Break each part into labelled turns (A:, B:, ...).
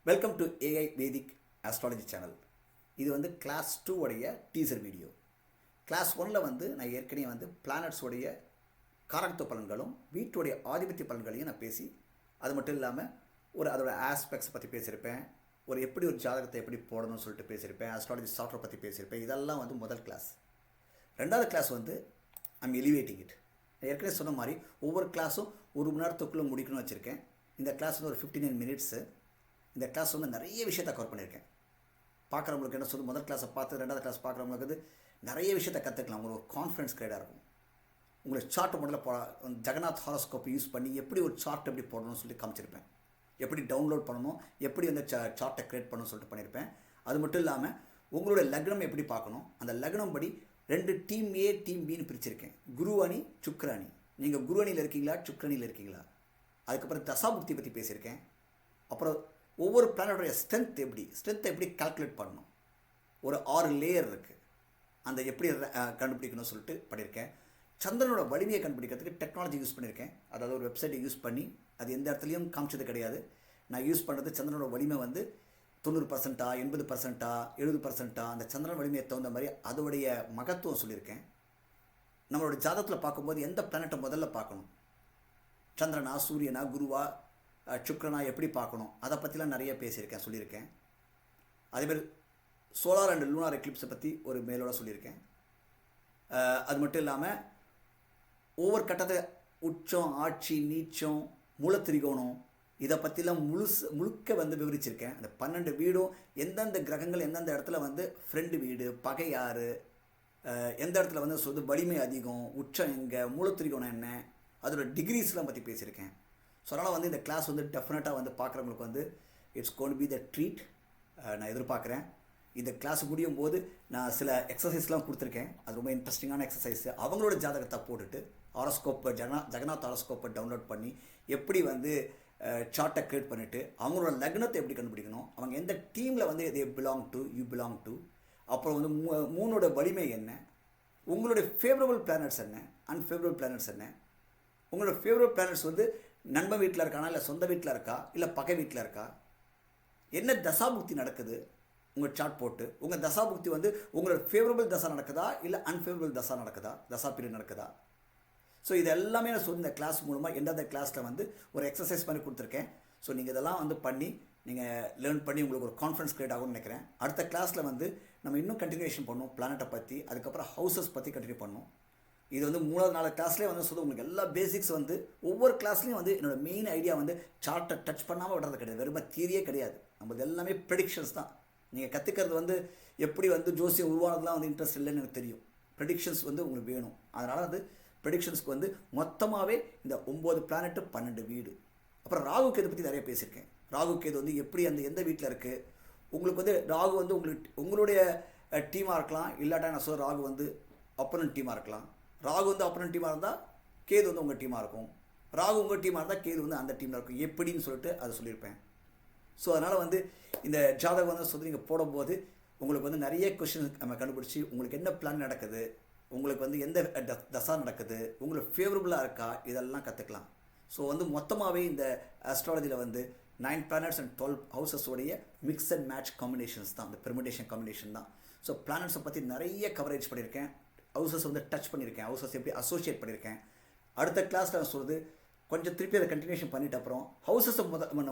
A: Welcome to AI Vedic astrology channel. இது வந்து class 2 உடைய டீசர் வீடியோ. கிளாஸ் 1ல் வந்து நான் ஏற்கனவே வந்து பிளானட்ஸ் உடைய காரகத்துவ பலன்களும் வீட்டுடைய ஆதிபத்திய பலன்களையும் நான் பேசி, அது மட்டும் இல்லாமல் அதோட ஆஸ்பெக்ட்ஸ் பற்றி பேசியிருப்பேன். எப்படி ஒரு ஜாதகத்தை எப்படி போடணும்னு சொல்லிட்டு பேசியிருப்பேன். ஆஸ்ட்ராலஜி சாஃப்ட்வேர் பற்றி பேசியிருப்பேன். இதெல்லாம் வந்து முதல் கிளாஸ். ரெண்டாவது கிளாஸ் வந்து ஐம் எலிவேட்டிங் இட். ஏற்கனவே சொன்ன மாதிரி ஒவ்வொரு கிளாஸும் 1 மணி நேரத்துக்குள்ளே முடிக்கணும்னு வச்சுருக்கேன். இந்த கிளாஸ் வந்து ஒரு 59 மினிட்ஸு. இந்த கிளாஸ் வந்து நிறைய விஷயத்தை கவர் பண்ணியிருக்கேன். பார்க்குறவங்களுக்கு என்ன சொல்லி முதல் கிளாஸை பார்த்து ரெண்டாவது கிளாஸ் பார்க்குறவங்களுக்கு வந்து நிறைய விஷயத்தை கற்றுக்கலாம். ஒரு கான்ஃபிடன்ஸ் கிரியேட்டாக இருக்கும். உங்களை சார்ட் முதல்ல ஜெகநாத் ஹாரோஸ்கோப் யூஸ் பண்ணி எப்படி ஒரு சார்ட் எப்படி போடணும்னு சொல்லி காமிச்சிருப்பேன். எப்படி டவுன்லோட் பண்ணணும், எப்படி வந்து சார்ட்டை க்ரியேட் பண்ணணும்னு சொல்லிட்டு பண்ணியிருப்பேன். அது மட்டும் இல்லாமல் உங்களுடைய லக்னம் எப்படி பார்க்கணும், அந்த லக்னம் படி 2 டீம் ஏ டீம் பின்னு பிரிச்சிருக்கேன். குரு அணி, சுக்கிர அணி. நீங்கள் குரு அணியில் இருக்கீங்களா, சுக்கிரணியில் இருக்கீங்களா. அதுக்கப்புறம் தசாபுக்தி பற்றி பேசியிருக்கேன். அப்புறம் ஒவ்வொரு பிளானட்டோடைய ஸ்ட்ரென்த்தை எப்படி கால்குலேட் பண்ணணும். ஒரு 6 லேயர் இருக்குது, அந்த எப்படி கண்டுபிடிக்கணும்னு சொல்லிட்டு பண்ணியிருக்கேன். சந்திரனோட வலிமையை கண்டுபிடிக்கிறதுக்கு டெக்னாலஜி யூஸ் பண்ணியிருக்கேன். அதாவது ஒரு வெப்சைட்டை யூஸ் பண்ணி, அது எந்த இடத்துலையும் காமிச்சது கிடையாது. நான் யூஸ் பண்ணுறது சந்திரனோட வலிமை வந்து 90%, 80%, 70%. அந்த சந்திரன் வலிமையை தகுந்த மாதிரி அதோடைய மகத்துவம் சொல்லியிருக்கேன். நம்மளோட ஜாதகத்தில் பார்க்கும்போது எந்த பிளானட்டை முதல்ல பார்க்கணும், சந்திரனா, சூரியனா, குருவா, சுக்கிரனா, எப்படி பார்க்கணும், அதை பற்றிலாம் நிறைய பேசியிருக்கேன், சொல்லியிருக்கேன். அதேமாதிரி சோலார் அண்ட் லூனார் எக்லிப்ஸை பற்றி ஒரு மேலோட சொல்லியிருக்கேன். அது மட்டும் இல்லாமல் ஒவ்வொரு கட்டத்தை உச்சம், ஆட்சி, நீச்சம், மூலத்திரிகோணம், இதை பற்றிலாம் முழுக்க வந்து விவரிச்சிருக்கேன். அந்த 12 வீடும் எந்தெந்த கிரகங்கள் எந்தெந்த இடத்துல வந்து ஃப்ரெண்டு வீடு, பகை யார், எந்த இடத்துல வந்து சொல்லுது வலிமை அதிகம், உச்சம் எங்கே, மூலத்திரிகோணம் என்ன, அதோட டிகிரிஸ்லாம் பற்றி பேசியிருக்கேன். ஸோ அதனால் வந்து இந்த கிளாஸ் வந்து டெஃபினட்டாக வந்து பார்க்குறவங்களுக்கு வந்து it's gonna be the treat. நான் எதிர்பார்க்குறேன். இந்த கிளாஸ் முடியும் போது நான் சில எக்ஸசைஸ்லாம் கொடுத்துருக்கேன். அது ரொம்ப இன்ட்ரெஸ்டிங்கான எக்ஸசைஸ். அவங்களோட ஜாதகத்தை போட்டுட்டு ஹாரோஸ்கோப்பை ஜெகநாத் ஹாரோஸ்கோப்பை டவுன்லோட் பண்ணி எப்படி வந்து சார்ட்டை க்ரியேட் பண்ணிவிட்டு அவங்களோட லக்னத்தை எப்படி கண்டுபிடிக்கணும், அவங்க எந்த டீமில் வந்து they belong to, you belong to, அப்புறம் வந்து மூணோட வலிமை என்ன, உங்களுடைய ஃபேவரபிள் பிளானட்ஸ் என்ன, அன்ஃபேவரபிள் பிளானட்ஸ் என்ன, உங்களோட ஃபேவரபிள் பிளானட்ஸ் வந்து நண்பன் வீட்டில் இருக்கானா, இல்லை சொந்த வீட்டில் இருக்கா, இல்லை பகை வீட்டில் இருக்கா, என்ன தசாபுக்தி நடக்குது உங்கள் சார்ட் போட்டு, உங்கள் தசாபுக்தி வந்து உங்களோட ஃபேவரபிள் தசா நடக்குதா, இல்லை அன்ஃபேவரபிள் தசா நடக்குதா, தசா பீரியட் நடக்குதா. ஸோ இது எல்லாமே நான் சொல்லி இந்த கிளாஸ் மூலமாக எந்தெந்த கிளாஸில் வந்து ஒரு எக்ஸசைஸ் பண்ணி கொடுத்துருக்கேன். ஸோ நீங்கள் இதெல்லாம் வந்து பண்ணி நீங்கள் லேர்ன் பண்ணி உங்களுக்கு ஒரு கான்ஃபிடன்ஸ் கிரியேட் ஆகும்னு நினைக்கிறேன். அடுத்த கிளாஸில் வந்து நம்ம இன்னும் கண்டினியூஷன் பண்ணணும், பிளானட்டை பற்றி, அதுக்கப்புறம் ஹவுசஸ் பற்றி கண்டினியூ பண்ணணும். இது வந்து 3-4 கிளாஸ்லேயே வந்து சொல்லி உங்களுக்கு எல்லா பேசிக்ஸ் வந்து ஒவ்வொரு கிளாஸ்லேயும் வந்து என்னோடய மெயின் ஐடியா வந்து சார்ட்டை டச் பண்ணாமல் விடுறது கிடையாது. வெறும் தியரியே கிடையாது. நம்மளது எல்லாமே ப்ரெடிக்ஷன்ஸ் தான். நீங்கள் கற்றுக்கிறது வந்து எப்படி வந்து ஜோசியம் உருவானதுலாம் வந்து இன்ட்ரெஸ்ட் இல்லைன்னு எனக்கு தெரியும். ப்ரெடிக்ஷன்ஸ் வந்து உங்களுக்கு வேணும். அதனால் வந்து ப்ரெடிக்ஷன்ஸ்க்கு வந்து மொத்தமாகவே இந்த 9 பிளானட்டு, 12 வீடு. அப்புறம் ராகு கேது பற்றி நிறைய பேசியிருக்கேன். ராகு கேது வந்து எப்படி அந்த எந்த வீட்டில் இருக்குது, உங்களுக்கு வந்து ராகு வந்து உங்களுடைய டீமாக இருக்கலாம், இல்லாட்டா நான் சொல்ல ராகு வந்து அப்போனன்ட் டீமாக இருக்கலாம். ராகு வந்து அப்போனன்ட் டீமாக இருந்தால் கேது வந்து உங்கள் டீமாக இருக்கும். ராகு உங்கள் டீமாக இருந்தால் கேது வந்து அந்த டீமில் இருக்கும். எப்படின்னு சொல்லிட்டு அதை சொல்லியிருப்பேன். ஸோ அதனால் வந்து இந்த ஜாதகம் வந்து சொல்லி நீங்கள் போடும்போது உங்களுக்கு வந்து நிறைய கொஷின் நம்ம கண்டுபிடிச்சி உங்களுக்கு என்ன பிளான் நடக்குது, உங்களுக்கு வந்து எந்த தசா நடக்குது, உங்களுக்கு ஃபேவரபுளாக இருக்கா, இதெல்லாம் கற்றுக்கலாம். ஸோ வந்து மொத்தமாகவே இந்த ஆஸ்ட்ராலஜியில் வந்து 9 பிளானட்ஸ் அண்ட் 12 ஹவுசஸோடைய மிக்ஸ் அண்ட் மேட்ச் காம்பினேஷன்ஸ் தான், அந்த பெர்மிடேஷன் காம்பினேஷன் தான். ஸோ பிளானட்ஸை பற்றி நிறைய கவரேஜ் பண்ணியிருக்கேன். ஹவுசஸ் வந்து டச் பண்ணியிருக்கேன், ஹவுசஸ் எப்படி அசோசியேட் பண்ணியிருக்கேன். அடுத்த கிளாஸில் நான் சொல்கிறது கொஞ்சம் திருப்பி அதை கண்டினியூஷன் பண்ணிவிட்டு அப்புறம் ஹவுசஸை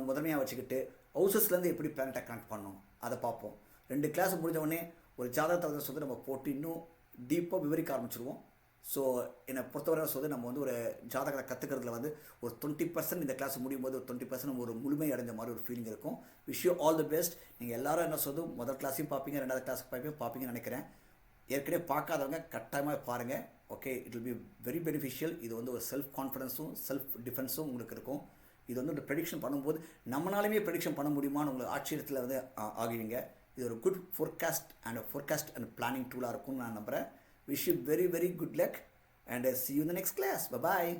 A: முதன்மையாக வச்சுக்கிட்டு ஹவுசஸ்லேருந்து எப்படி பிளானட்டை கனெக்ட் பண்ணணும் அதை பார்ப்போம். 2 கிளாஸ் முடிஞ்ச உடனே ஒரு ஜாதகத்தை வந்து சொல்லி நம்ம போட்டு இன்னும் டீப்பாக விவரிக்க ஆரம்பிச்சிருவோம். ஸோ என்னை பொறுத்தவரை சொல்லி நம்ம வந்து ஒரு ஜாதகத்தை கற்றுக்கிறதுல வந்து ஒரு 20% இந்த கிளாஸ் முடியும் போது ஒரு 20% ஒரு முழுமை அடைஞ்ச மாதிரி ஒரு ஃபீலிங் இருக்கும். Wish you all the best. நீங்கள் எல்லாரும் என்ன சொல்லுது முதல் கிளாஸையும் பார்ப்பீங்க, 2வது கிளாஸுக்கு பார்ப்பீங்கன்னு நினைக்கிறேன். ஏற்கனவே பார்க்காதவங்க கட்டாயமாக பாருங்கள். Okay, it will be very beneficial. இது வந்து ஒரு செல்ஃப் கான்ஃபிடன்ஸும் செல்ஃப் டிஃபென்ஸும் உங்களுக்கு இருக்கும். இது வந்து ஒரு ப்ரெடிக்ஷன் பண்ணும்போது நம்மளாலுமே ப்ரெடிக்ஷன் பண்ண முடியுமான்னு உங்களுக்கு ஆச்சரியத்தில் வந்து ஆகுவீங்க. இது ஒரு குட் ஃபோர்காஸ்ட் அண்ட் பிளானிங் டூலாக இருக்கும்னு நான் நம்புகிறேன். Wish you very very good luck and see you in the next class. Bye bye.